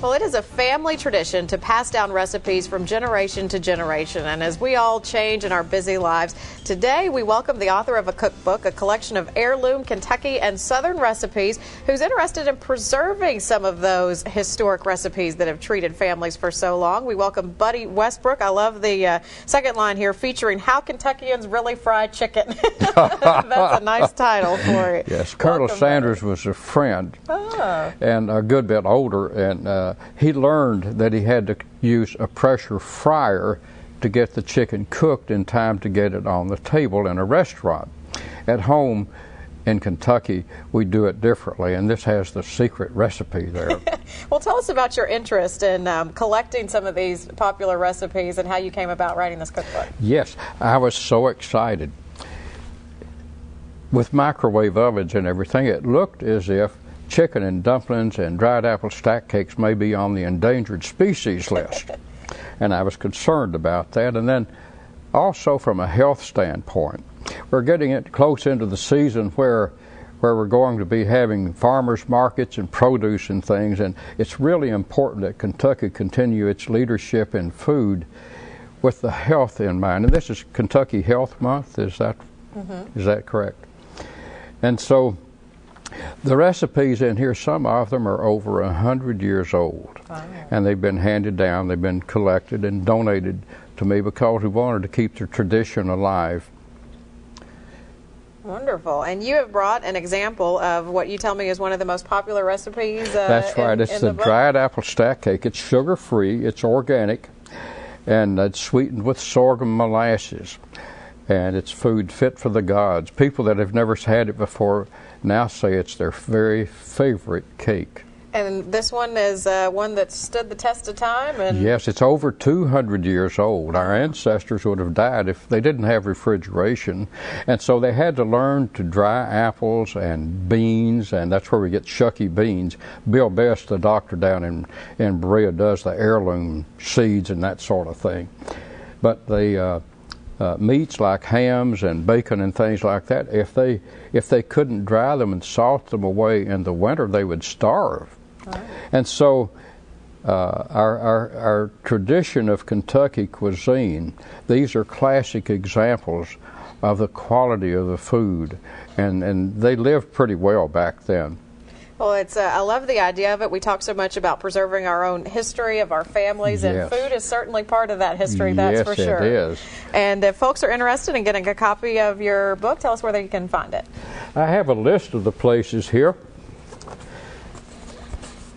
Well, it is a family tradition to pass down recipes from generation to generation. And as we all change in our busy lives, today we welcome the author of a cookbook, a collection of heirloom Kentucky and Southern recipes, who's interested in preserving some of those historic recipes that have treated families for so long. We welcome Buddy Westbrook. I love the second line here, featuring How Kentuckians Really Fry Chicken. That's a nice title for it. Yes, Colonel Sanders was a friend and a good bit older, and he learned that he had to use a pressure fryer to get the chicken cooked in time to get it on the table in a restaurant. At home in Kentucky, we do it differently, and this has the secret recipe there. Well, tell us about your interest in collecting some of these popular recipes and how you came about writing this cookbook. Yes, I was so excited. With microwave ovens and everything, it looked as if chicken and dumplings and dried apple stack cakes may be on the endangered species list. And I was concerned about that. And then also from a health standpoint, we're getting it close into the season where we're going to be having farmers markets and produce and things, and it's really important that Kentucky continue its leadership in food with the health in mind. And this is Kentucky Health Month, is that correct? And so the recipes in here, some of them are over 100 years old. Wow. And they've been handed down, they've been collected and donated to me because we wanted to keep the tradition alive. Wonderful. And you have brought an example of what you tell me is one of the most popular recipes. That's right. It's the dried apple stack cake. It's sugar-free, it's organic, and it's sweetened with sorghum molasses. And it's food fit for the gods. People that have never had it before now say it's their very favorite cake. And this one is one that stood the test of time? And yes, it's over 200 years old. Our ancestors would have died if they didn't have refrigeration. And so they had to learn to dry apples and beans, and that's where we get shucky beans. Bill Best, the doctor down in Berea, does the heirloom seeds and that sort of thing. But the meats like hams and bacon and things like that, if they couldn't dry them and salt them away in the winter, they would starve. Right. And so our tradition of Kentucky cuisine, these are classic examples of the quality of the food, and they lived pretty well back then. Well, I love the idea of it. We talk so much about preserving our own history of our families, and food is certainly part of that history, that's for sure. Yes, it is. And if folks are interested in getting a copy of your book, tell us where they can find it. I have a list of the places here.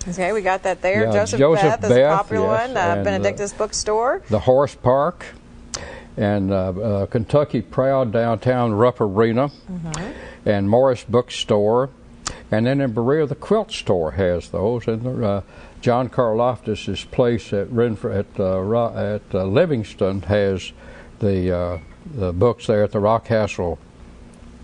Okay, we got that there. Yeah, Joseph Beth is a popular one. Benedictus Bookstore. The Horse Park. And Kentucky Proud downtown Rupp Arena. And Morris Bookstore. And then in Berea, the Quilt Store has those. And John Karloftis' place at Livingston has the books there at the Rockcastle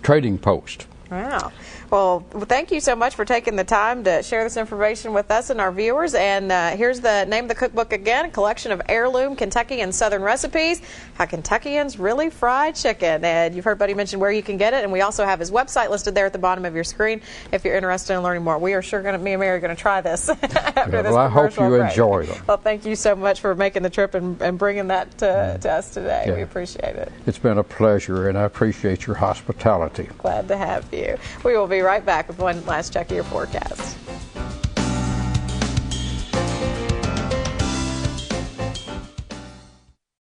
Trading Post. Wow. Well, thank you so much for taking the time to share this information with us and our viewers. And here's the name of the cookbook again, a collection of heirloom Kentucky and Southern recipes, How Kentuckians Really Fry Chicken. And you've heard Buddy mention where you can get it, and we also have his website listed there at the bottom of your screen if you're interested in learning more. We are sure me and Mary are going to try this after this. Well, I hope you enjoy them. Well, thank you so much for making the trip and bringing that to us today. Yeah. We appreciate it. It's been a pleasure, and I appreciate your hospitality. Glad to have you. We will be right back with one last check of your forecast.